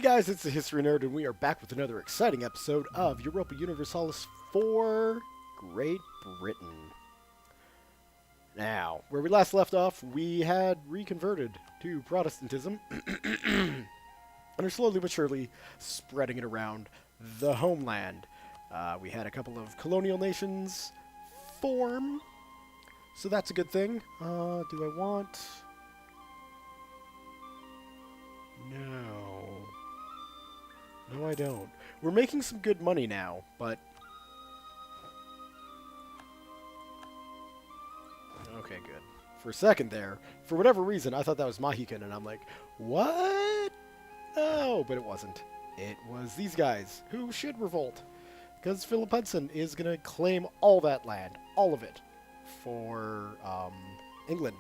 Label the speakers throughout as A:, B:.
A: guys, it's the History Nerd, and we are back with another exciting episode of Europa Universalis for Great Britain. Now, where we last left off, we had reconverted to Protestantism, and are slowly but surely spreading it around the homeland. We had a couple of colonial nations form, so that's a good thing. Do I want... No. No, I don't. We're making some good money now, but... Okay, good. For a second there, for whatever reason, I thought that was Mahican, and I'm like, what? No, but it wasn't. It was these guys, who should revolt. Because Philip Hudson is going to claim all that land, all of it, for England.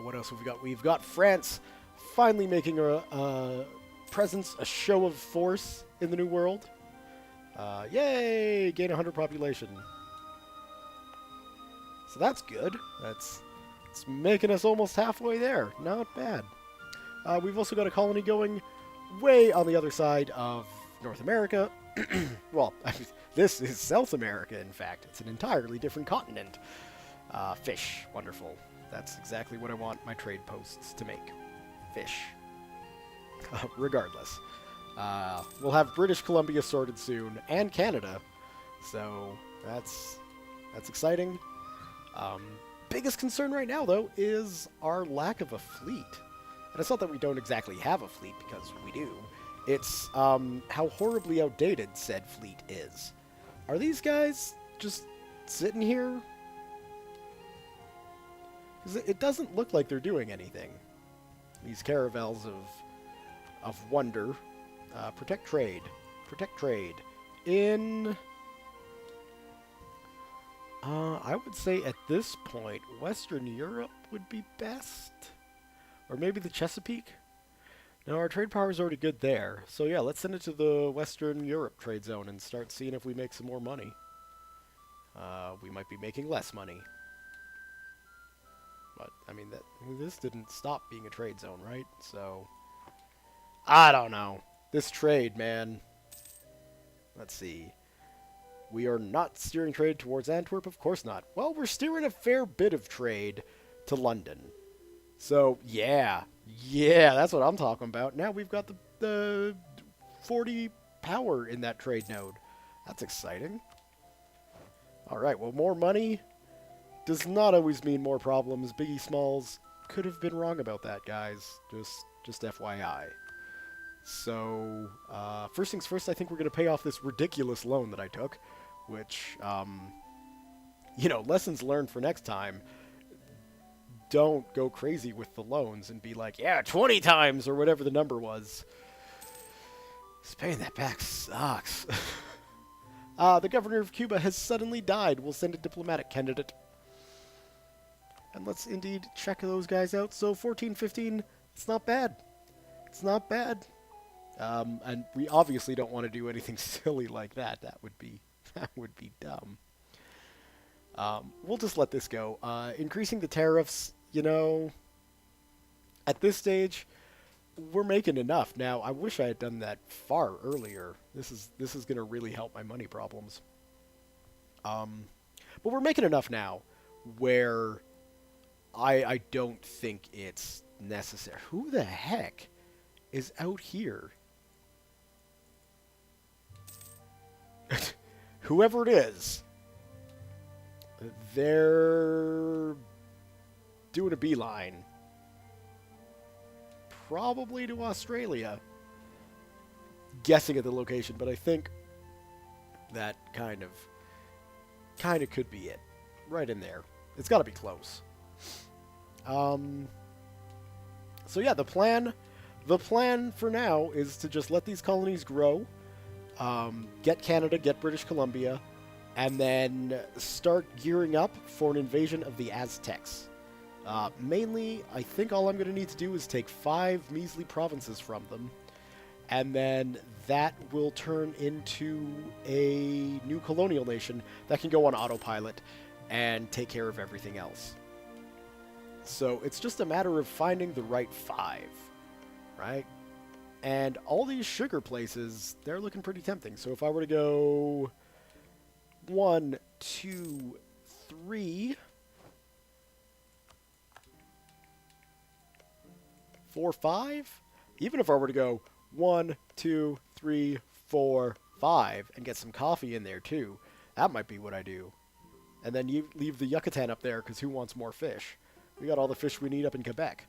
A: What else have we got? We've got France finally making a presence, a show of force in the New World. Yay! Gain 100 population. So that's good. It's making us almost halfway there. Not bad. We've also got a colony going way on the other side of North America. Well, this is South America, in fact. It's an entirely different continent. Fish. Wonderful. That's exactly what I want my trade posts to make. Fish. Regardless. We'll have British Columbia sorted soon, and Canada. So, that's exciting. Biggest concern right now, though, is our lack of a fleet. And it's not that we don't exactly have a fleet, because we do. It's how horribly outdated said fleet is. Are these guys just sitting here? Because it doesn't look like they're doing anything. These caravels of wonder. Protect trade. Protect trade. In... I would say at this point, Western Europe would be best. Or maybe the Chesapeake? No, our trade power is already good there. So yeah, let's send it to the Western Europe trade zone and start seeing if we make some more money. We might be making less money. But, I mean, this didn't stop being a trade zone, right? So, I don't know. This trade, man. Let's see. We are not steering trade towards Antwerp? Of course not. Well, we're steering a fair bit of trade to London. So, yeah. Yeah, that's what I'm talking about. Now we've got the 40 power in that trade node. That's exciting. Alright, well, more money does not always mean more problems. Biggie Smalls could have been wrong about that, guys. Just FYI. So, first things first, I think we're going to pay off this ridiculous loan that I took, which, you know, lessons learned for next time. Don't go crazy with the loans and be like, yeah, 20 times or whatever the number was. Just paying that back sucks. The governor of Cuba has suddenly died. We'll send a diplomatic candidate. And let's indeed check those guys out. So 14, 15, it's not bad. It's not bad. And we obviously don't want to do anything silly like that. That would be dumb. We'll just let this go. Increasing the tariffs, you know, at this stage, we're making enough. Now, I wish I had done that far earlier. This is going to really help my money problems. But we're making enough now where I don't think it's necessary. Who the heck is out here? Whoever it is, they're doing a beeline. Probably to Australia. Guessing at the location, but I think that kind of could be it. Right in there. It's got to be close. So yeah, the plan for now is to just let these colonies grow, get Canada, get British Columbia, and then start gearing up for an invasion of the Aztecs. Mainly, I think all I'm going to need to do is take 5 measly provinces from them, and then that will turn into a new colonial nation that can go on autopilot and take care of everything else. So it's just a matter of finding the right 5, right? And all these sugar places, they're looking pretty tempting. So if I were to go 1, 2, 3, 4, 5, even if I were to go 1, 2, 3, 4, 5, and get some coffee in there too, that might be what I do. And then you leave the Yucatan up there, because who wants more fish? We got all the fish we need up in Quebec.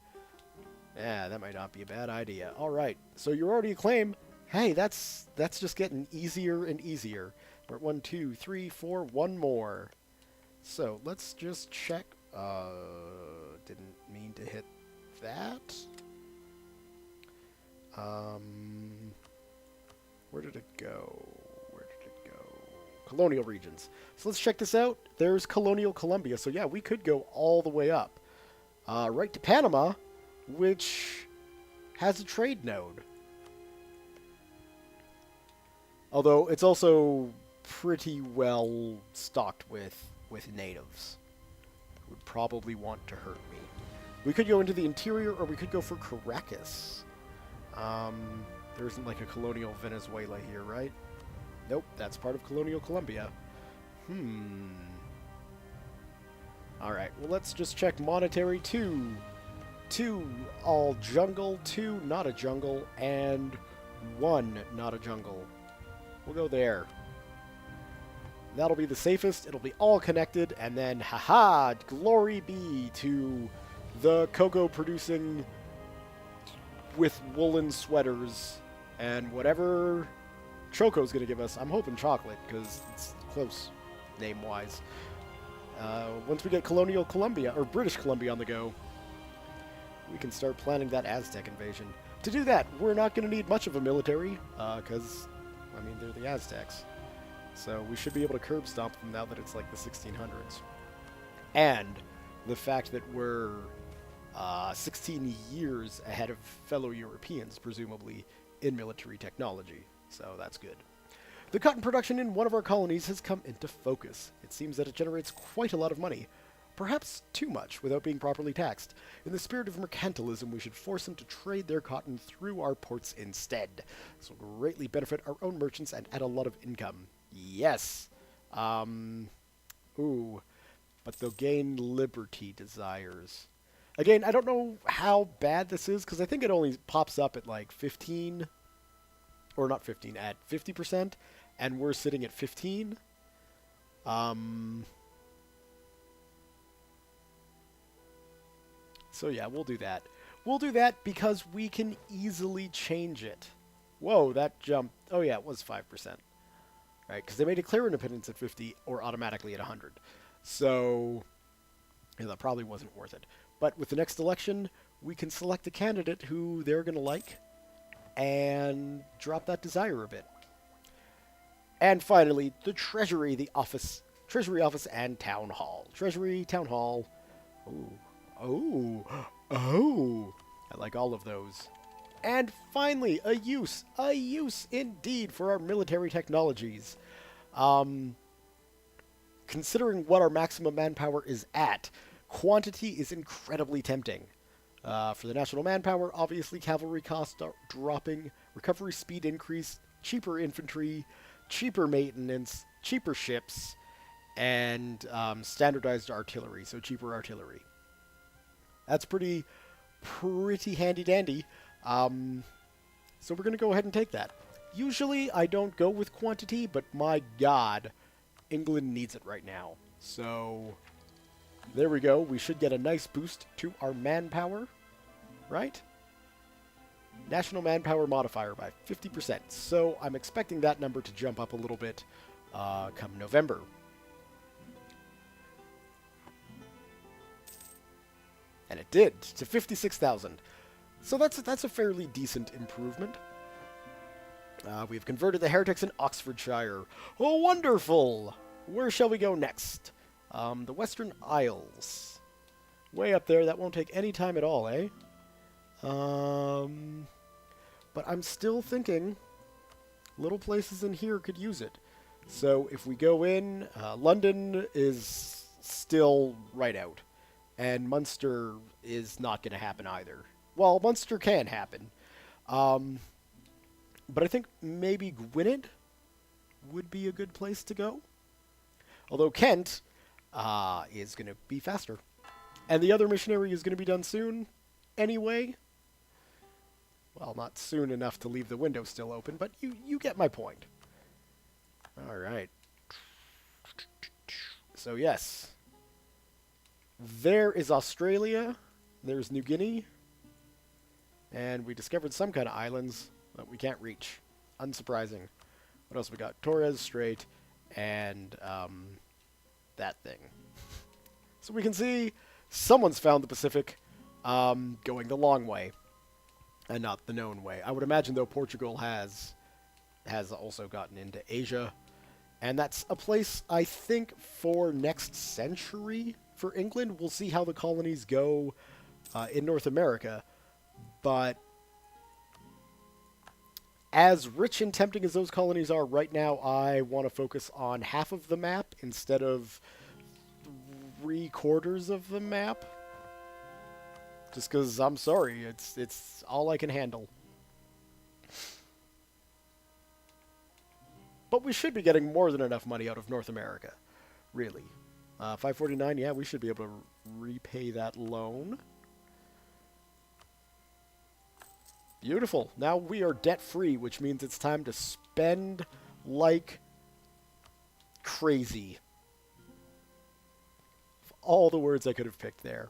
A: Yeah, that might not be a bad idea. All right, so you're already a claim. Hey, that's just getting easier and easier. We're at 1, 2, 3, 4, one more. So let's just check. Didn't mean to hit that. Where did it go? Where did it go? Colonial regions. So let's check this out. There's Colonial Colombia. So yeah, we could go all the way up. Right to Panama, which has a trade node. Although it's also pretty well stocked with natives who would probably want to hurt me. We could go into the interior, or we could go for Caracas. There isn't like a colonial Venezuela here, right? Nope, that's part of Colonial Colombia. Alright, well let's just check monetary. 2 all jungle, 2 not a jungle, and 1 not a jungle. We'll go there. That'll be the safest, it'll be all connected, and then, haha, glory be to the cocoa producing with woolen sweaters and whatever Choco's gonna give us. I'm hoping chocolate, because it's close name-wise. Once we get Colonial Colombia, or British Columbia on the go, we can start planning that Aztec invasion. To do that, we're not going to need much of a military, because, I mean, they're the Aztecs. So we should be able to curb stomp them now that it's like the 1600s. And the fact that we're 16 years ahead of fellow Europeans, presumably, in military technology. So that's good. The cotton production in one of our colonies has come into focus. It seems that it generates quite a lot of money. Perhaps too much without being properly taxed. In the spirit of mercantilism, we should force them to trade their cotton through our ports instead. This will greatly benefit our own merchants and add a lot of income. Yes. Ooh. But they'll gain liberty desires. Again, I don't know how bad this is, because I think it only pops up at like 15, or not 15, at 50%, and we're sitting at 15. So yeah, we'll do that. We'll do that because we can easily change it. Whoa, that jumped. Oh yeah, it was 5%. Right, because they may declare independence at 50 or automatically at 100. So, yeah, that probably wasn't worth it. But with the next election, we can select a candidate who they're going to like and drop that desire a bit. And finally, the Treasury, Treasury office and Town Hall. Treasury, Town Hall. Oh, I like all of those. And finally, a use indeed for our military technologies. Considering what our maximum manpower is at, quantity is incredibly tempting. For the national manpower, obviously cavalry costs are dropping, recovery speed increase, cheaper infantry, cheaper maintenance, cheaper ships, and standardized artillery, so cheaper artillery. That's pretty handy-dandy. So we're going to go ahead and take that. Usually I don't go with quantity, but my god, England needs it right now. So there we go. We should get a nice boost to our manpower, right? National manpower modifier by 50%. So I'm expecting that number to jump up a little bit come November. And it did, to 56,000. So that's a fairly decent improvement. We've converted the heretics in Oxfordshire. Oh, wonderful! Where shall we go next? The Western Isles. Way up there, that won't take any time at all, eh? But I'm still thinking little places in here could use it. So if we go in, London is still right out. And Munster is not going to happen either. Well, Munster can happen. But I think maybe Gwynedd would be a good place to go. Although Kent is going to be faster. And the other missionary is going to be done soon anyway. Well, not soon enough to leave the window still open, but you get my point. All right. So, yes. There is Australia. There's New Guinea. And we discovered some kind of islands that we can't reach. Unsurprising. What else we got? Torres Strait and that thing. So we can see someone's found the Pacific going the long way and not the known way. I would imagine, though, Portugal has also gotten into Asia. And that's a place, I think, for next century for England. We'll see how the colonies go in North America. But as rich and tempting as those colonies are right now, I want to focus on half of the map instead of 3/4 of the map. Just because, I'm sorry, it's all I can handle. But we should be getting more than enough money out of North America, really. 549, yeah, we should be able to repay that loan. Beautiful. Now we are debt-free, which means it's time to spend like crazy. All the words I could have picked there.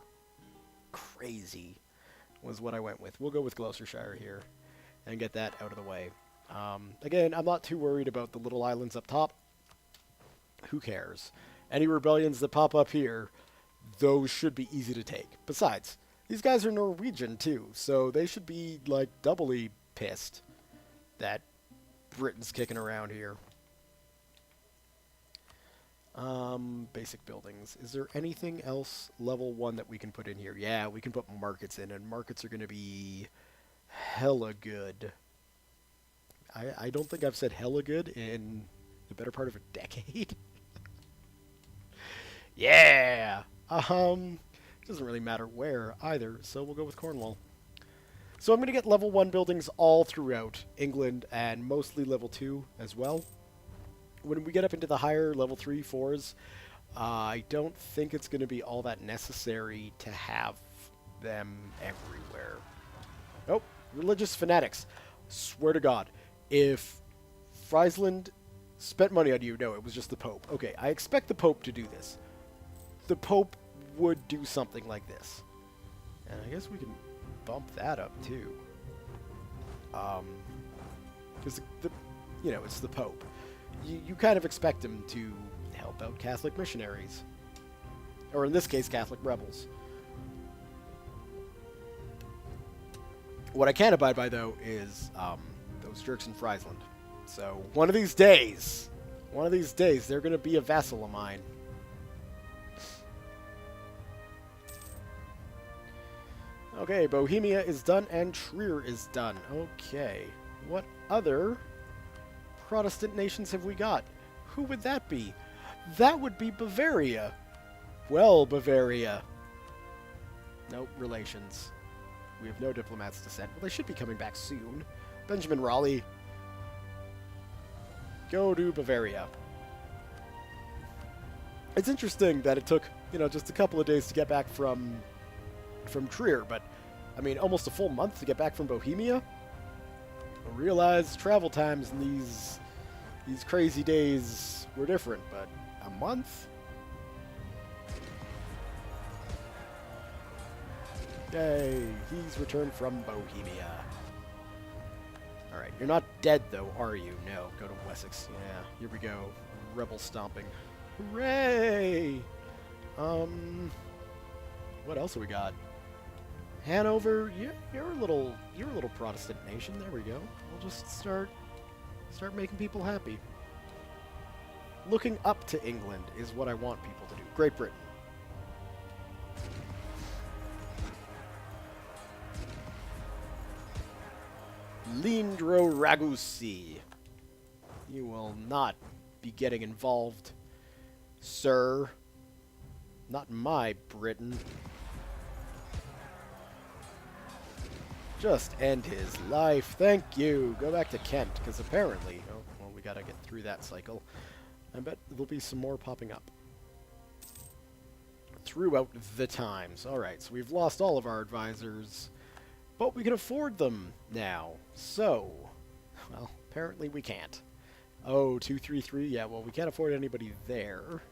A: Crazy was what I went with. We'll go with Gloucestershire here and get that out of the way. Again, I'm not too worried about the little islands up top. Who cares? Any rebellions that pop up here, those should be easy to take. Besides, these guys are Norwegian too, so they should be like doubly pissed that Britain's kicking around here. Basic buildings. Is there anything else level 1 that we can put in here? Yeah, we can put markets in, and markets are going to be hella good. I don't think I've said hella good in the better part of a decade. Yeah! It doesn't really matter where either, so we'll go with Cornwall. So I'm going to get level 1 buildings all throughout England, and mostly level 2 as well. When we get up into the higher level 3, 4s, I don't think it's going to be all that necessary to have them everywhere. Oh, religious fanatics. Swear to God, if Friesland spent money on you, no, it was just the Pope. Okay, I expect the Pope to do this. The Pope would do something like this. And I guess we can bump that up too. Because you know, it's the Pope. You kind of expect him to help out Catholic missionaries. Or in this case, Catholic rebels. What I can't abide by, though, is those jerks in Friesland. So, one of these days, they're going to be a vassal of mine. Okay, Bohemia is done, and Trier is done. Okay, what other Protestant nations have we got? Who would that be? That would be Bavaria. Well, Bavaria. No relations. We have no diplomats to send. Well, they should be coming back soon. Benjamin Raleigh. Go to Bavaria. It's interesting that it took, you know, just a couple of days to get back from Trier, but, I mean, almost a full month to get back from Bohemia? I realize travel times in these crazy days were different, but a month? Yay, he's returned from Bohemia. Alright, you're not dead though, are you? No, go to Wessex. Yeah, here we go. Rebel stomping. Hooray! What else have we got? Hanover, you're a little Protestant nation. There we go. We'll just start making people happy. Looking up to England is what I want people to do. Great Britain. Lindro Ragusi. You will not be getting involved, sir. Not my Britain. Just end his life. Thank you. Go back to Kent, because apparently... Oh, well, we gotta get through that cycle. I bet there'll be some more popping up throughout the times. Alright, so we've lost all of our advisors, but we can afford them now. So, well, apparently we can't. Oh, 233? Yeah, well, we can't afford anybody there.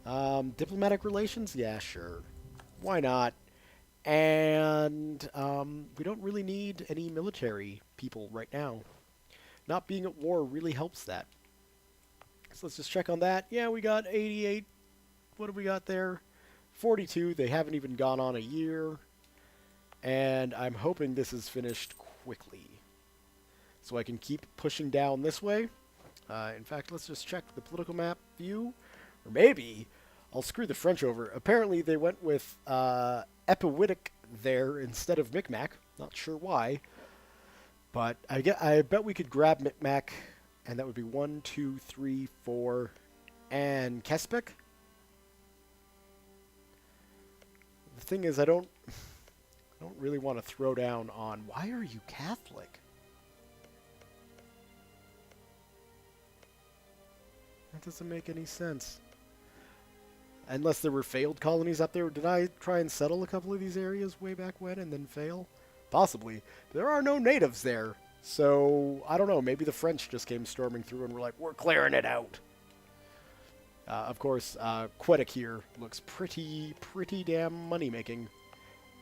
A: Diplomatic relations? Yeah, sure. Why not? And we don't really need any military people right now. Not being at war really helps that. So let's just check on that. Yeah, we got 88. What have we got there? 42. They haven't even gone on a year. And I'm hoping this is finished quickly, so I can keep pushing down this way. In fact, let's just check the political map view. Or maybe I'll screw the French over. Apparently they went with Epiphytic there instead of Micmac. Not sure why. But I bet we could grab Micmac, and that would be 1, 2, 3, 4, and Kespik. The thing is, I don't really want to throw down on... Why are you Catholic? That doesn't make any sense. Unless there were failed colonies up there. Did I try and settle a couple of these areas way back when and then fail? Possibly. There are no natives there. So, I don't know. Maybe the French just came storming through and were like, we're clearing it out. Of course, Quebec here looks pretty damn money-making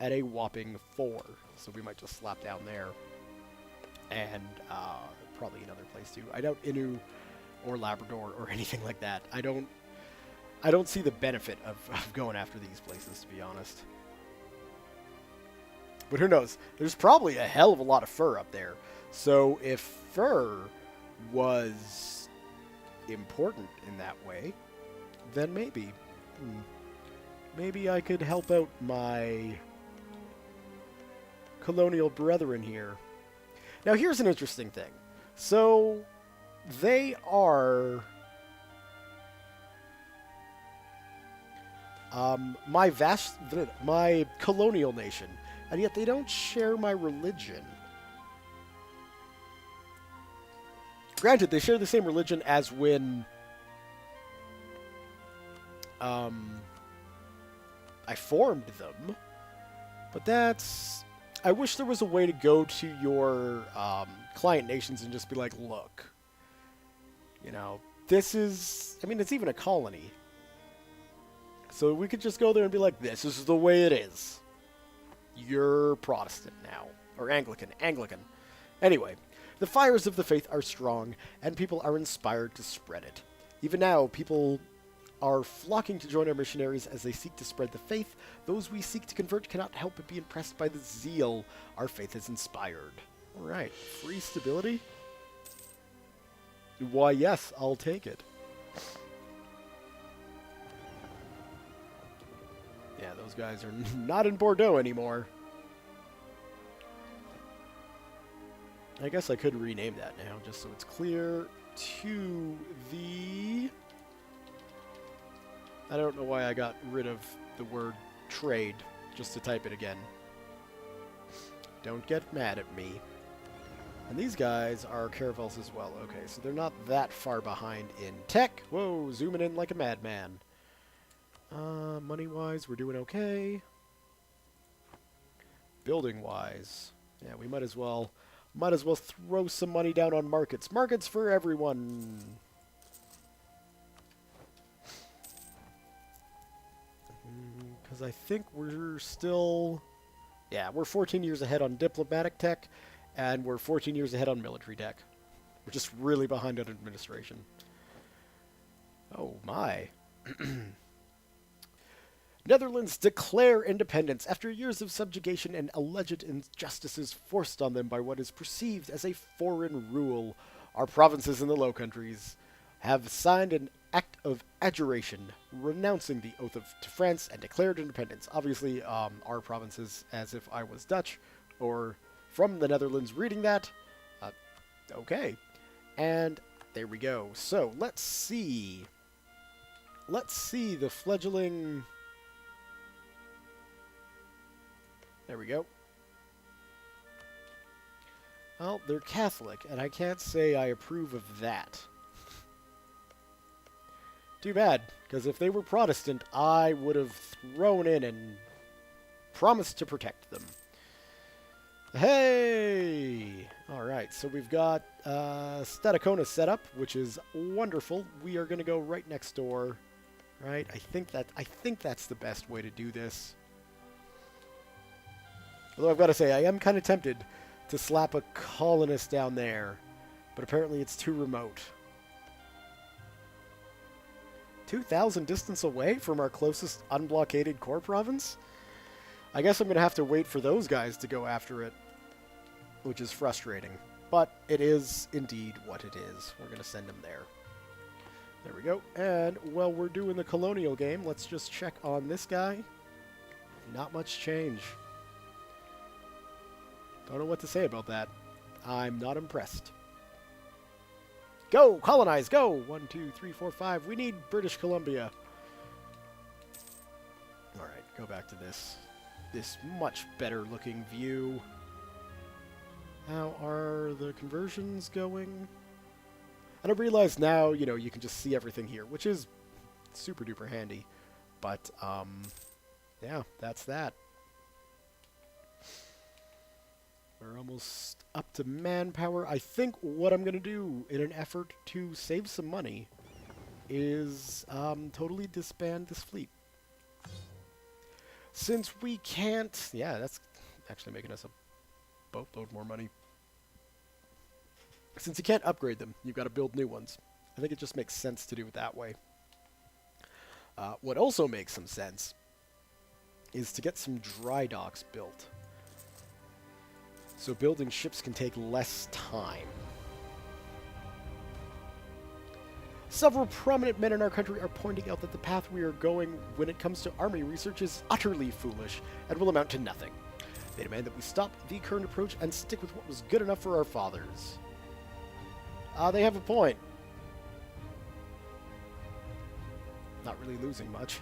A: at a whopping 4. So we might just slap down there. And probably another place too. I doubt Innu or Labrador or anything like that. I don't see the benefit of going after these places, to be honest. But who knows? There's probably a hell of a lot of fur up there. So if fur was important in that way, then maybe. Maybe I could help out my colonial brethren here. Now here's an interesting thing. So they are my colonial nation, and yet they don't share my religion. Granted, they share the same religion as when I formed them, but that's... I wish there was a way to go to your client nations and just be like, look, you know, this is... I mean, it's even a colony. So we could just go there and be like, this is the way it is. You're Protestant now. Or Anglican. Anyway, the fires of the faith are strong, and people are inspired to spread it. Even now, people are flocking to join our missionaries as they seek to spread the faith. Those we seek to convert cannot help but be impressed by the zeal our faith has inspired. Alright, free stability? Why, yes, I'll take it. Yeah, those guys are not in Bordeaux anymore. I guess I could rename that now, just so it's clear to the... I don't know why I got rid of the word trade, just to type it again. Don't get mad at me. And these guys are caravels as well. Okay, so they're not that far behind in tech. Whoa, zooming in like a madman. Money-wise, we're doing okay. Building-wise, yeah, we might as well throw some money down on markets. Markets for everyone. Because I think we're still... Yeah, we're 14 years ahead on diplomatic tech, and we're 14 years ahead on military tech. We're just really behind on administration. Oh, my. Netherlands declare independence after years of subjugation and alleged injustices forced on them by what is perceived as a foreign rule. Our provinces in the Low Countries have signed an act of adjuration, renouncing the oath to France and declared independence. Obviously, our provinces, as if I was Dutch or from the Netherlands reading that. Okay. And there we go. So, let's see. Let's see the fledgling... There we go. Well, they're Catholic, and I can't say I approve of that. Too bad, because if they were Protestant, I would have thrown in and promised to protect them. Hey! Alright, so we've got Staticona set up, which is wonderful. We are going to go right next door. Right? I think that's the best way to do this. Although I've got to say, I am kind of tempted to slap a colonist down there. But apparently it's too remote. 2,000 distance away from our closest unblockaded core province? I guess I'm going to have to wait for those guys to go after it. Which is frustrating. But it is indeed what it is. We're going to send them there. There we go. And while we're doing the Colonial game, let's just check on this guy. Not much change. Don't know what to say about that. I'm not impressed. Go! Colonize! Go! 1, 2, 3, 4, 5. We need British Columbia. Alright, go back to this much better looking view. How are the conversions going? And I realize now, you know, you can just see everything here, which is super duper handy. But, yeah, that's that. We're almost up to manpower. I think what I'm going to do in an effort to save some money is totally disband this fleet. Since we can't... Yeah, that's actually making us a boatload more money. Since you can't upgrade them, you've got to build new ones. I think it just makes sense to do it that way. What also makes some sense is to get some dry docks built. So building ships can take less time. Several prominent men in our country are pointing out that the path we are going when it comes to army research is utterly foolish and will amount to nothing. They demand that we stop the current approach and stick with what was good enough for our fathers. They have a point. Not really losing much,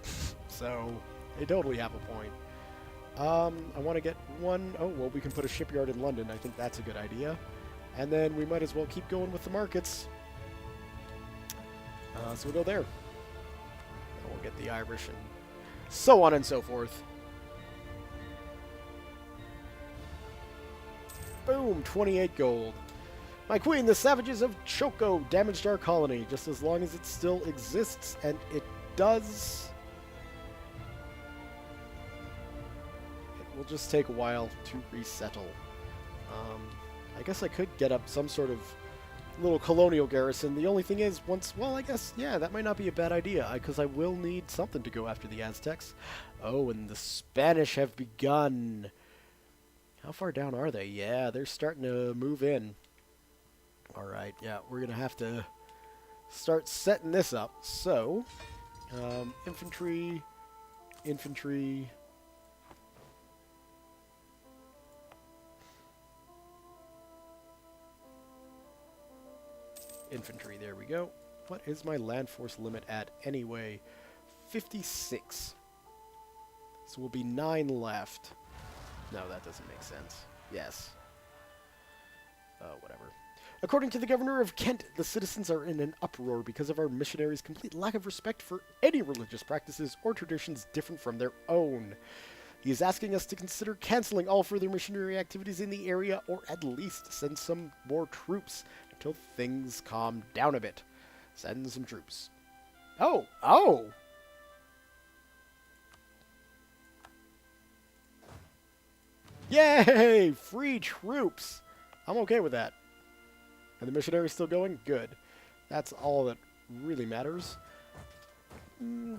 A: so they totally have a point. I want to get one... Oh, well, we can put a shipyard in London. I think that's a good idea. And then we might as well keep going with the markets. So we'll go there. And we'll get the Irish and so on and so forth. Boom! 28 gold. My queen, the savages of Choco damaged our colony. Just as long as it still exists, and it does... It will just take a while to resettle. I guess I could get up some sort of little colonial garrison. The only thing is, well, I guess, yeah, that might not be a bad idea, because I will need something to go after the Aztecs. Oh, and the Spanish have begun. How far down are they? Yeah, they're starting to move in. Alright, yeah, we're going to have to start setting this up. So, infantry, infantry. Infantry, there we go. What is my land force limit at anyway? 56. So we'll be 9 left. No, that doesn't make sense. Yes. Whatever. According to the governor of Kent, the citizens are in an uproar because of our missionaries' complete lack of respect for any religious practices or traditions different from their own. He is asking us to consider canceling all further missionary activities in the area, or at least send some more troops until things calm down a bit. Send some troops. Oh! Oh! Yay! Free troops! I'm okay with that. And the missionary's still going? Good. That's all that really matters.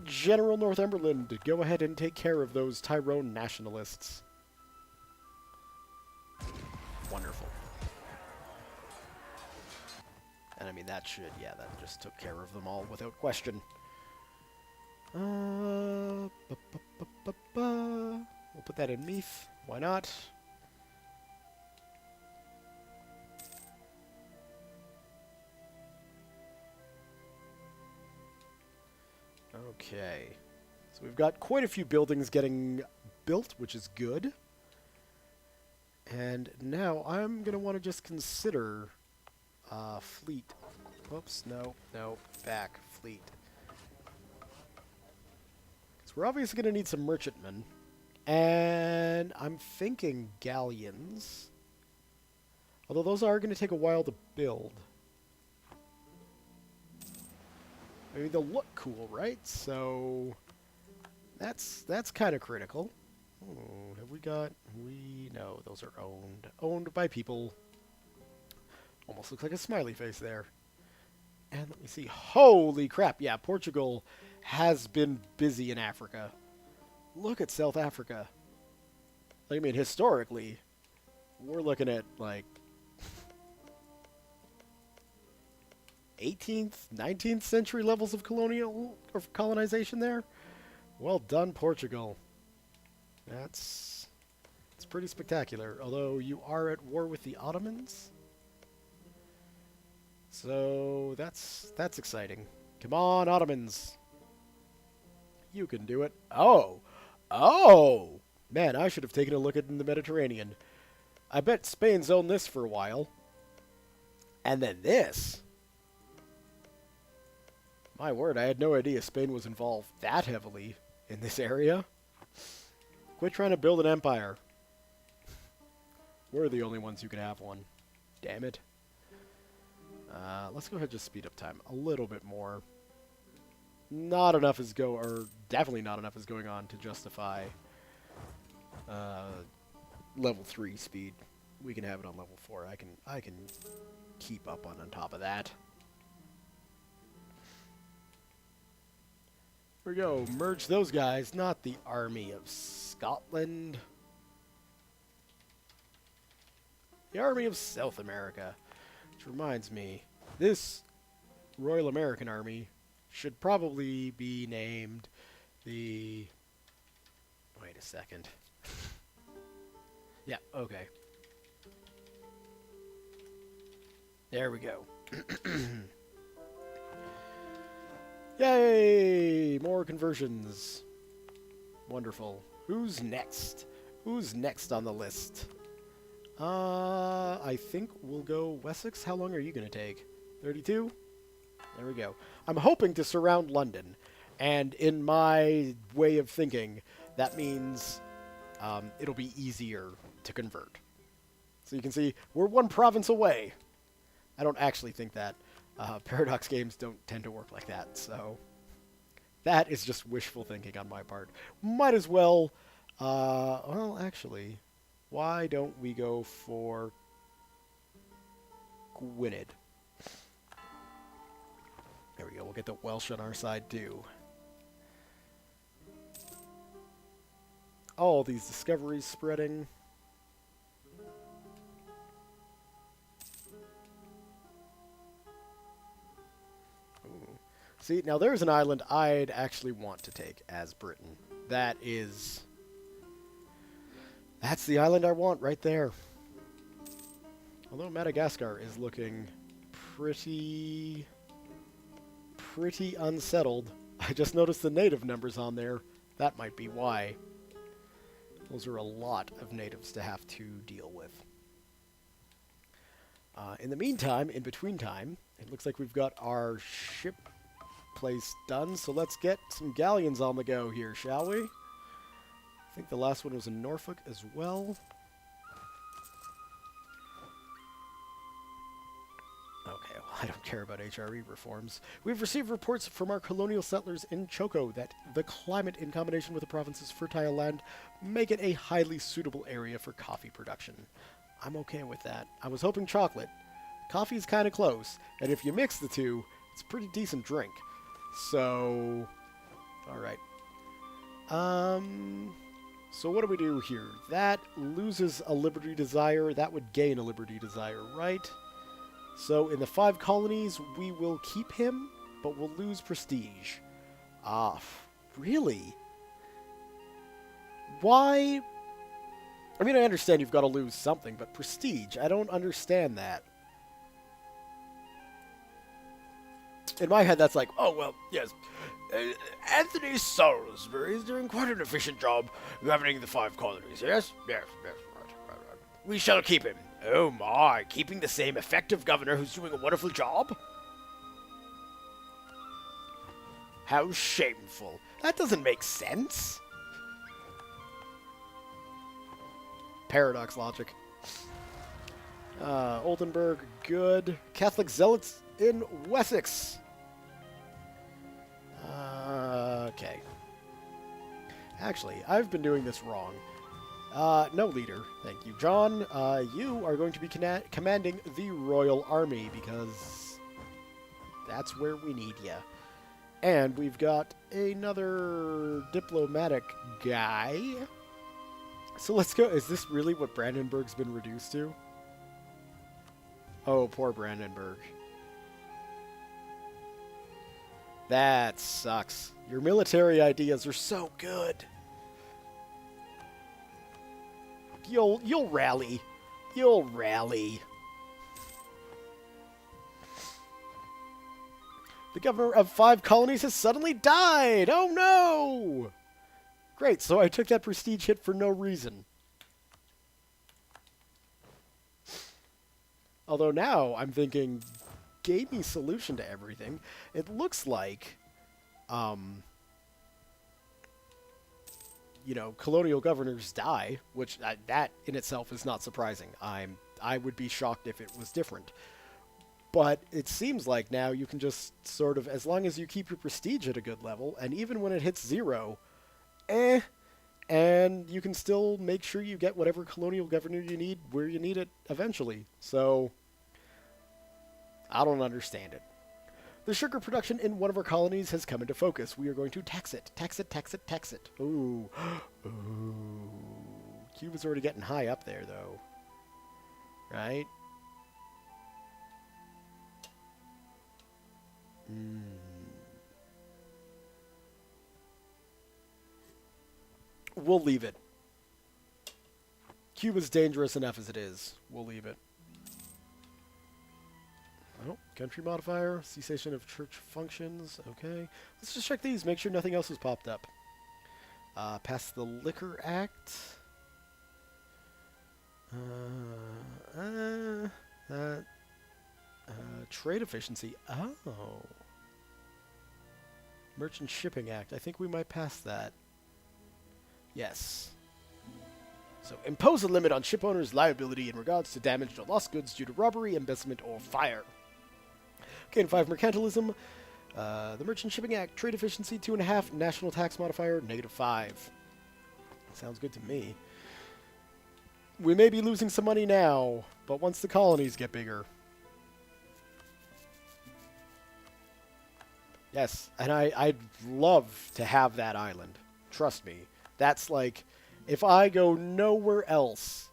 A: General Northumberland, go ahead and take care of those Tyrone nationalists. Wonderful. And I mean, that should, yeah, that just took care of them all without question. We'll put that in Meath. Why not? Okay. So we've got quite a few buildings getting built, which is good. And now I'm going to want to just consider fleet. Whoops, no, back, fleet. So we're obviously going to need some merchantmen. And I'm thinking galleons. Although those are going to take a while to build. I mean, they'll look cool, right? So that's kind of critical. Oh, have we got... No, those are owned. Owned by people. Almost looks like a smiley face there. And let me see. Holy crap. Yeah, Portugal has been busy in Africa. Look at South Africa. Like, I mean, historically, we're looking at, like, 18th, 19th century levels of colonial or colonization there. Well done, Portugal. It's pretty spectacular. Although you are at war with the Ottomans, so that's exciting. Come on, Ottomans. You can do it. Oh, man! I should have taken a look at in the Mediterranean. I bet Spain's owned this for a while, and then this. My word, I had no idea Spain was involved that heavily in this area. Quit trying to build an empire. We're the only ones who can have one. Damn it. Let's go ahead and just speed up time a little bit more. Not enough is definitely not enough is going on to justify level 3 speed. We can have it on level 4. I can keep up on top of that. Here we go. Merge those guys, not the Army of Scotland. The Army of South America. Which reminds me, this Royal American Army should probably be named the... Wait a second. Yeah, okay. There we go. Yay! More conversions. Wonderful. Who's next? Who's next on the list? I think we'll go Wessex. How long are you going to take? 32? There we go. I'm hoping to surround London. And in my way of thinking, that means it'll be easier to convert. So you can see, we're one province away. I don't actually think that. Paradox games don't tend to work like that, so that is just wishful thinking on my part. Might as well, well, actually, why don't we go for Gwynedd? There we go, we'll get the Welsh on our side too. All these discoveries spreading. See, now there's an island I'd actually want to take as Britain. That's the island I want right there. Although Madagascar is looking pretty unsettled. I just noticed the native numbers on there. That might be why. Those are a lot of natives to have to deal with. In the meantime, in between time, it looks like we've got our ship place done, so let's get some galleons on the go here, shall we? I think the last one was in Norfolk as well. Okay, well, I don't care about HRE reforms. We've received reports from our colonial settlers in Choco that the climate in combination with the province's fertile land make it a highly suitable area for coffee production. I'm okay with that. I was hoping chocolate. Coffee's kind of close, and if you mix the two, it's a pretty decent drink. So, alright. So what do we do here? That loses a liberty desire. That would gain a liberty desire, right? So in the 5 colonies, we will keep him, but we'll lose prestige. Really? Why? I mean, I understand you've got to lose something, but prestige, I don't understand that. In my head, that's like, oh, well, yes. Anthony Salisbury is doing quite an efficient job governing the 5 colonies, yes? Yes, right. We shall keep him. Oh my, keeping the same effective governor who's doing a wonderful job? How shameful. That doesn't make sense. Paradox logic. Oldenburg, good. Catholic zealots in Wessex. Okay. Actually, I've been doing this wrong. No leader, thank you. John, you are going to be commanding the Royal Army, because that's where we need ya. And we've got another diplomatic guy. So let's go. Is this really what Brandenburg's been reduced to? Oh, poor Brandenburg. That sucks. Your military ideas are so good. You'll rally. You'll rally. The governor of 5 colonies has suddenly died! Oh no! Great, so I took that prestige hit for no reason. Although now I'm thinking, gamey solution to everything. It looks like, you know, colonial governors die, which that in itself is not surprising. I would be shocked if it was different. But it seems like now you can just sort of, as long as you keep your prestige at a good level, and even when it hits 0, and you can still make sure you get whatever colonial governor you need where you need it eventually. So, I don't understand it. The sugar production in one of our colonies has come into focus. We are going to tax it. Tax it, tax it, tax it. Ooh. Ooh. Cuba's already getting high up there, though. Right? We'll leave it. Cuba's dangerous enough as it is. We'll leave it. Oh, country modifier, cessation of church functions. Okay. Let's just check these, make sure nothing else has popped up. Pass the Liquor Act. Trade efficiency. Oh. Merchant Shipping Act. I think we might pass that. Yes. So, impose a limit on ship owners' liability in regards to damage to lost goods due to robbery, embezzlement, or fire. Okay, and 5, mercantilism. The Merchant Shipping Act, trade efficiency, 2.5, national tax modifier, -5. Sounds good to me. We may be losing some money now, but once the colonies get bigger. Yes, and I'd love to have that island. Trust me. That's like, if I go nowhere else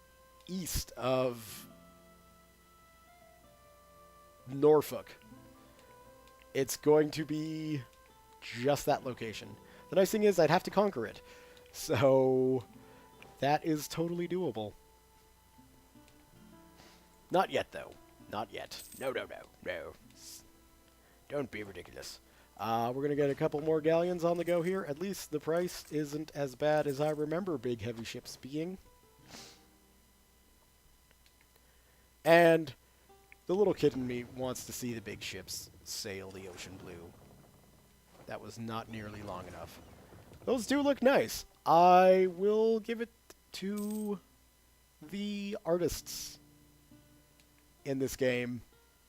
A: east of Norfolk, it's going to be just that location. The nice thing is I'd have to conquer it. So that is totally doable. Not yet, though. Not yet. No, no, no, no. Don't be ridiculous. We're going to get a couple more galleons on the go here. At least the price isn't as bad as I remember big heavy ships being. And the little kid in me wants to see the big ships sail the ocean blue. That was not nearly long enough. Those do look nice. I will give it to the artists in this game.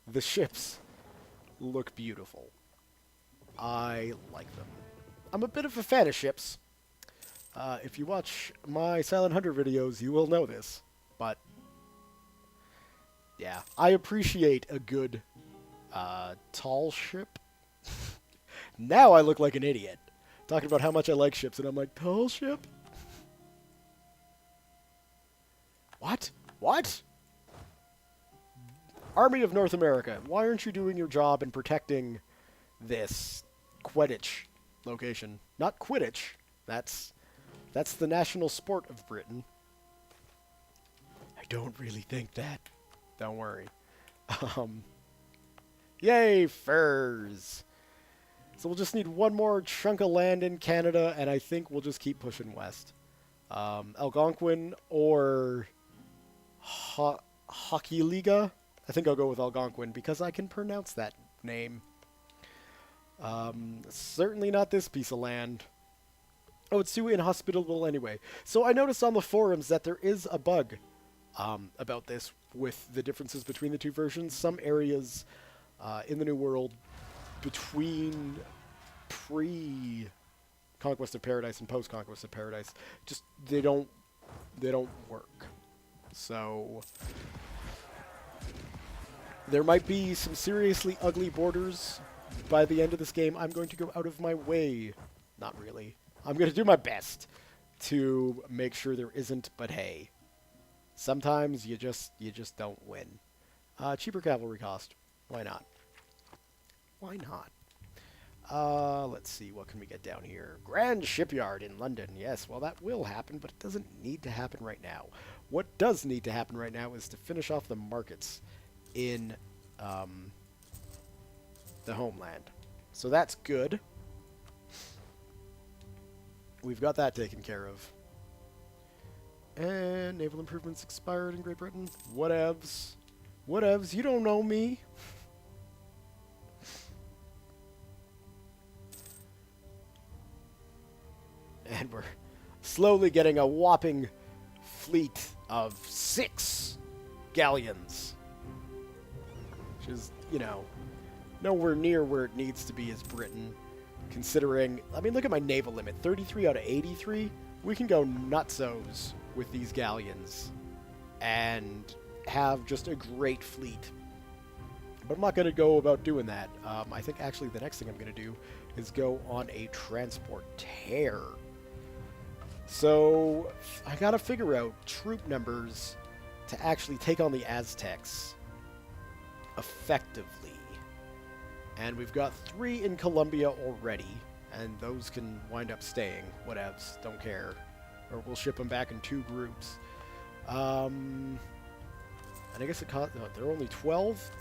A: The ships look beautiful. I like them. I'm a bit of a fan of ships. If you watch my Silent Hunter videos, you will know this. But, yeah, I appreciate a good, tall ship. Now I look like an idiot. Talking about how much I like ships, and I'm like, tall ship? What? What? Army of North America, why aren't you doing your job in protecting this Quidditch location? Not Quidditch. That's the national sport of Britain. I don't really think that. Don't worry. Yay, furs! So we'll just need one more chunk of land in Canada, and I think we'll just keep pushing west. Algonquin or Hockey Liga. I think I'll go with Algonquin because I can pronounce that name. Certainly not this piece of land. Oh, it's too inhospitable anyway. So I noticed on the forums that there is a bug about this with the differences between the two versions. Some areas in the New World between pre-Conquest of Paradise and post-Conquest of Paradise, just they don't work. So there might be some seriously ugly borders by the end of this game. I'm going to go out of my way. Not really. I'm going to do my best to make sure there isn't, but hey, sometimes you just don't win. Cheaper cavalry cost. Why not? Why not? Let's see, what can we get down here? Grand Shipyard in London. Yes, well, that will happen, but it doesn't need to happen right now. What does need to happen right now is to finish off the markets in the homeland. So that's good. We've got that taken care of. And naval improvements expired in Great Britain. Whatevs. Whatevs, you don't know me. And we're slowly getting a whopping fleet of 6 galleons. Which is, you know, nowhere near where it needs to be as Britain. Considering, I mean, look at my naval limit. 33 out of 83. We can go nutsos with these galleons and have just a great fleet. But I'm not going to go about doing that. I think actually the next thing I'm going to do is go on a transport tear. So I got to figure out troop numbers to actually take on the Aztecs effectively. And we've got 3 in Colombia already, and those can wind up staying. Whatevs, don't care. Or we'll ship them back in 2 groups. And I guess it cost... they're only 12?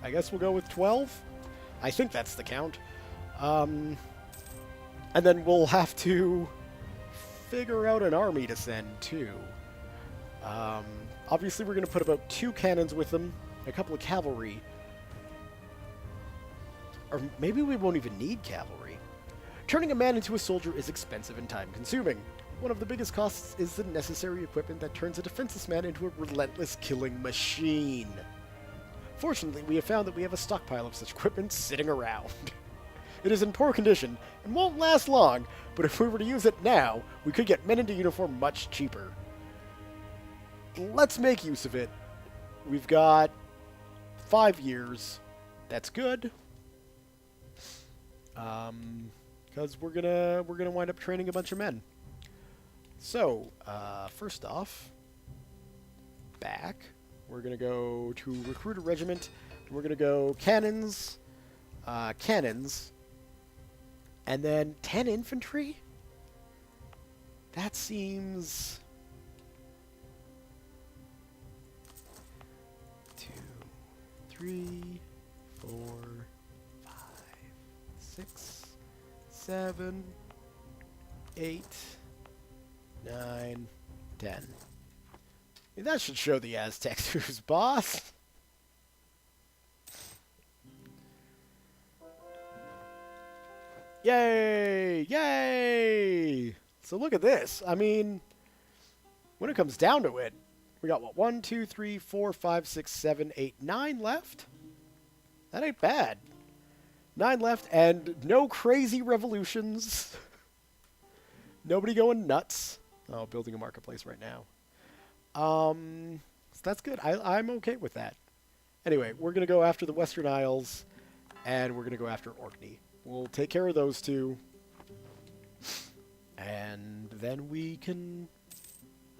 A: I guess we'll go with 12. I think that's the count. And then we'll have to figure out an army to send, too. Obviously, we're going to put about 2 cannons with them, a couple of cavalry. Or maybe we won't even need cavalry. Turning a man into a soldier is expensive and time-consuming. One of the biggest costs is the necessary equipment that turns a defenseless man into a relentless killing machine. Fortunately, we have found that we have a stockpile of such equipment sitting around. It is in poor condition and won't last long, but if we were to use it now, we could get men into uniform much cheaper. Let's make use of it. We've got 5 years. That's good. Because we're gonna wind up training a bunch of men. So, first off, back. We're going to go to recruit a regiment. We're going to go cannons, cannons, and then 10 infantry? That seems... 2, 3, 4, 5, 6, 7, 8, 9, 10. That should show the Aztecs who's boss. Yay! Yay! So look at this. I mean, when it comes down to it, we got what? 1, 2, 3, 4, 5, 6, 7, 8, 9 left? That ain't bad. 9 left, and no crazy revolutions. Nobody going nuts. Oh, building a marketplace right now. So that's good. I'm okay with that. Anyway, we're going to go after the Western Isles, and we're going to go after Orkney. We'll take care of those 2. And then we can...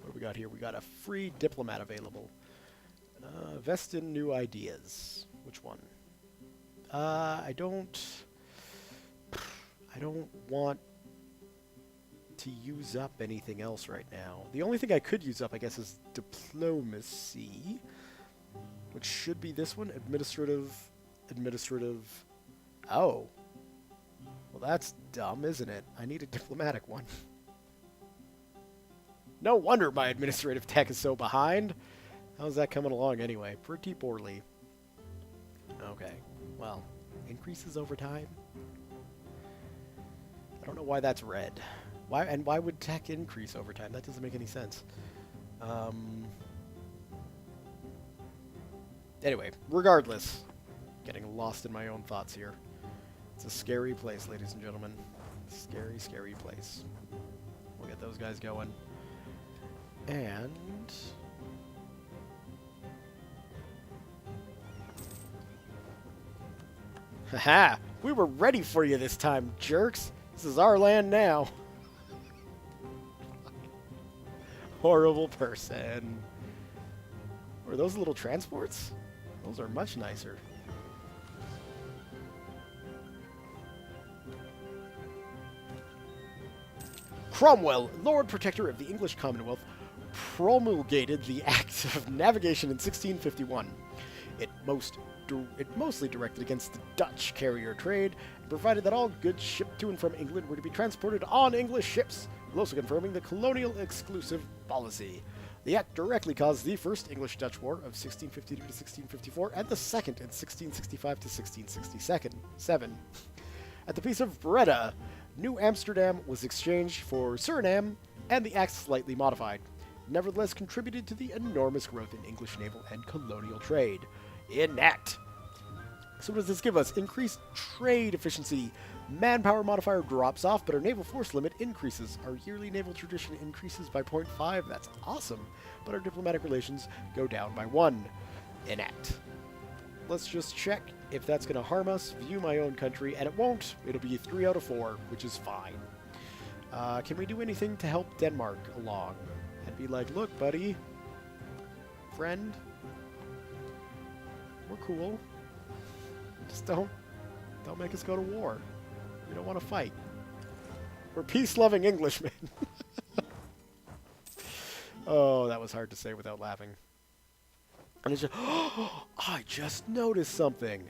A: What do we got here? We got a free diplomat available. Vest in new ideas. Which one? I don't want to use up anything else right now. The only thing I could use up, I guess, is diplomacy, which should be this one. Administrative. Oh. Well, that's dumb, isn't it? I need a diplomatic one. No wonder my administrative tech is so behind. How's that coming along anyway? Pretty poorly. Okay. Well, increases over time. I don't know why that's red. Why would tech increase over time? That doesn't make any sense. Anyway, regardless, getting lost in my own thoughts here. It's a scary place, ladies and gentlemen. Scary, scary place. We'll get those guys going. And haha! We were ready for you this time, jerks! This is our land now. Horrible person. Were those little transports? Those are much nicer. Cromwell, Lord Protector of the English Commonwealth, promulgated the Act of Navigation in 1651. It mostly directed against the Dutch carrier trade and provided that all goods shipped to and from England were to be transported on English ships, while also confirming the colonial exclusive policy. The act directly caused the First English-Dutch War of 1652 to 1654 and the Second in 1665 to 1667. At the Peace of Breda, New Amsterdam was exchanged for Suriname, and the act slightly modified. Nevertheless contributed to the enormous growth in English naval and colonial trade. Enact. So what does this give us? Increased trade efficiency. Manpower modifier drops off, but our naval force limit increases. Our yearly naval tradition increases by 0.5. That's awesome. But our diplomatic relations go down by 1. Enact. Let's just check if that's going to harm us. View my own country, and it won't. It'll be 3 out of 4, which is fine. Can we do anything to help Denmark along? And be like, look, buddy, friend, we're cool. Just don't make us go to war. We don't want to fight. We're peace-loving Englishmen. Oh, that was hard to say without laughing. And it's just, oh, I just noticed something.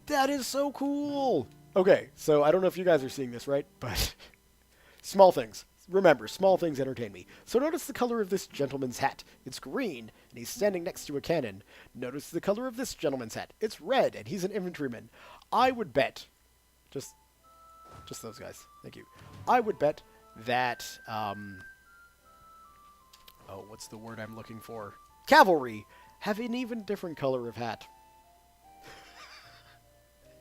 A: That is so cool. Okay, so I don't know if you guys are seeing this, right? But small things. Remember, small things entertain me. So notice the color of this gentleman's hat. It's green, and he's standing next to a cannon. Notice the color of this gentleman's hat. It's red, and he's an infantryman. I would bet, just those guys. Thank you. I would bet that, oh, what's the word I'm looking for? Cavalry have an even different color of hat.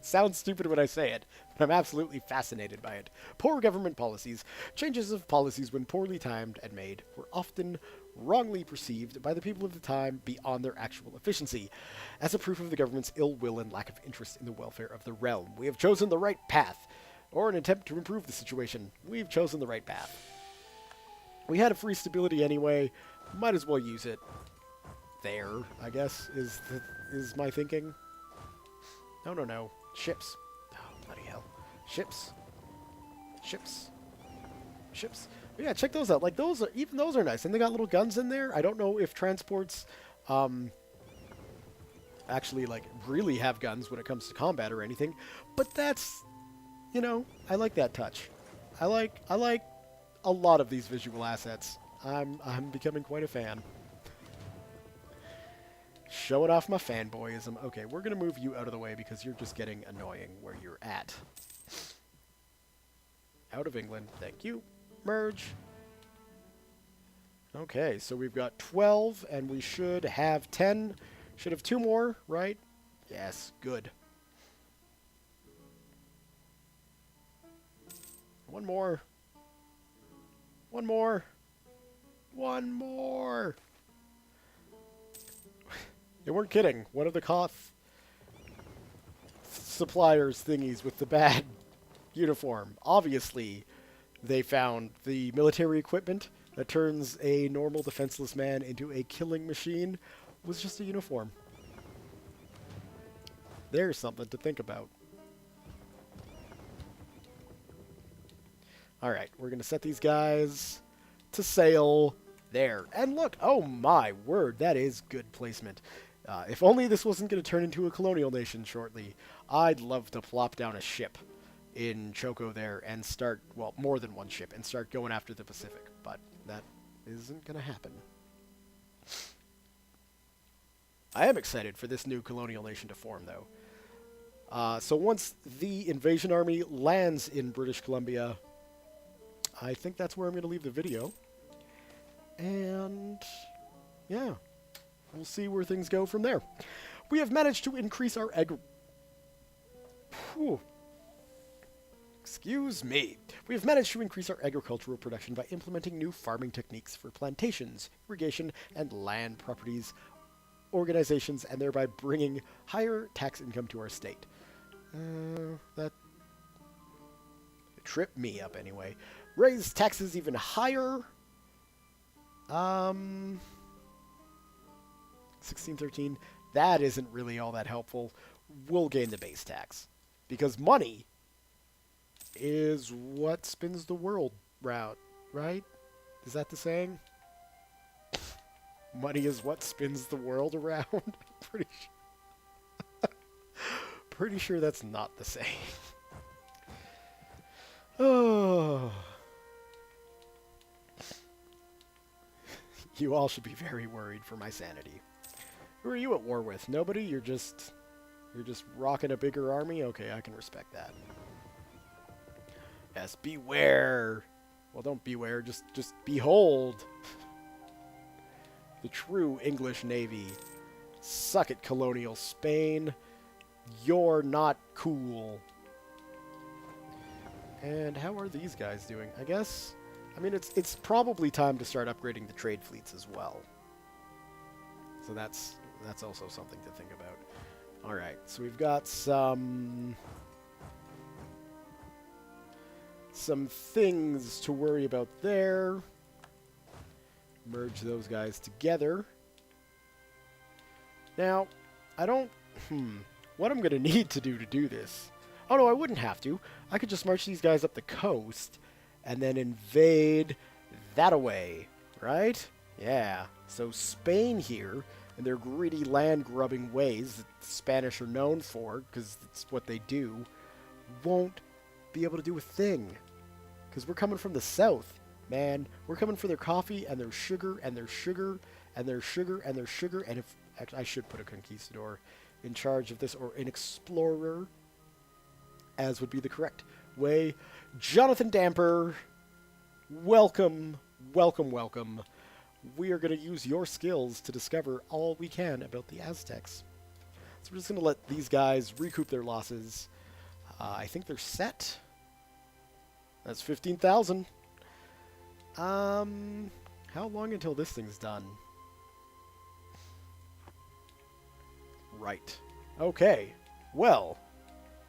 A: Sounds stupid when I say it, but I'm absolutely fascinated by it. Poor government policies, changes of policies when poorly timed and made, were often wrongly perceived by the people of the time beyond their actual efficiency. As a proof of the government's ill will and lack of interest in the welfare of the realm, we have chosen the right path. Or an attempt to improve the situation, we've chosen the right path. We had a free stability anyway, might as well use it. There, I guess, is my thinking. No. Ships. Oh, bloody hell. Ships. But yeah, check those out. Like, even those are nice. And they got little guns in there. I don't know if transports actually, like, really have guns when it comes to combat or anything. But that's, you know, I like that touch. I like a lot of these visual assets. I'm becoming quite a fan. Showing off my fanboyism. Okay, we're going to move you out of the way because you're just getting annoying where you're at. Out of England. Thank you. Merge. Okay, so we've got 12, and we should have 10. Should have 2 more, right? Yes, good. 1 more. 1 more. 1 more. They weren't kidding. One of the Koth suppliers thingies with the bad uniform. Obviously, they found the military equipment that turns a normal defenseless man into a killing machine was just a uniform. There's something to think about. Alright, we're going to set these guys to sail there. And look, oh my word, that is good placement. If only this wasn't going to turn into a colonial nation shortly, I'd love to plop down a ship in Choco there and start, well, more than one ship, and start going after the Pacific. But that isn't going to happen. I am excited for this new colonial nation to form, though. So once the invasion army lands in British Columbia, I think that's where I'm going to leave the video. And yeah, we'll see where things go from there. We have managed to increase our Excuse me. We have managed to increase our agricultural production by implementing new farming techniques for plantations, irrigation, and land properties organizations, and thereby bringing higher tax income to our state. That tripped me up anyway. Raise taxes even higher. 1613. That isn't really all that helpful. We'll gain the base tax. Because money is what spins the world round, right? Is that the saying? Money is what spins the world around. Pretty sure that's not the saying. Oh. You all should be very worried for my sanity. Who are you at war with? Nobody? You're just rocking a bigger army? Okay, I can respect that. Yes, beware. Well, don't beware, just behold. The true English Navy. Suck it, colonial Spain. You're not cool. And how are these guys doing? I guess, I mean, it's probably time to start upgrading the trade fleets as well. So that's also something to think about. All right, so we've got some things to worry about there. Merge those guys together. Now, I don't... What I'm going to need to do this... Oh, no, I wouldn't have to. I could just march these guys up the coast and then invade that away, right? Yeah. So Spain here, and their greedy land-grubbing ways that the Spanish are known for, because it's what they do, won't be able to do a thing. Because we're coming from the south, man. We're coming for their coffee and their sugar and their sugar and their sugar and their sugar. And if actually, I should put a conquistador in charge of this, or an explorer, as would be the correct way. Jonathan Damper, welcome, welcome, welcome. We are going to use your skills to discover all we can about the Aztecs. So we're just going to let these guys recoup their losses. I think they're set. That's 15,000. How long until this thing's done? Right. Okay. Well,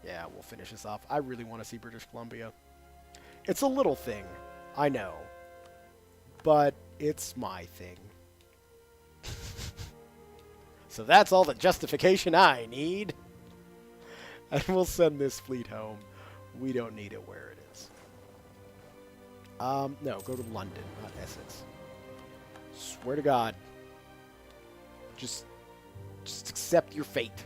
A: yeah, we'll finish this off. I really want to see British Columbia. It's a little thing, I know, but it's my thing. So that's all the justification I need. And we'll send this fleet home. We don't need it where it is. No, go to London, not Essex. Swear to God. Just accept your fate.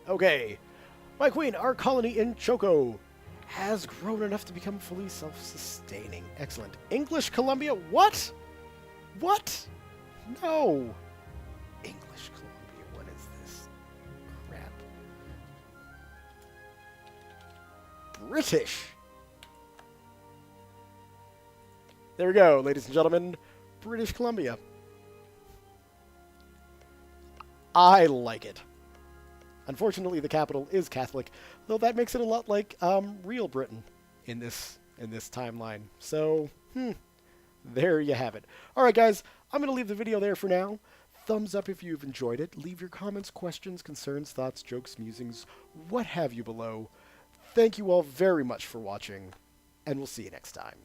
A: Okay. My queen, our colony in Choco has grown enough to become fully self-sustaining. Excellent. English Columbia? What? What? No. English Columbia, what is this crap? British. There we go, ladies and gentlemen. British Columbia. I like it. Unfortunately, the capital is Catholic, though that makes it a lot like real Britain in this timeline. So, there you have it. All right, guys, I'm going to leave the video there for now. Thumbs up if you've enjoyed it. Leave your comments, questions, concerns, thoughts, jokes, musings, what have you below. Thank you all very much for watching, and we'll see you next time.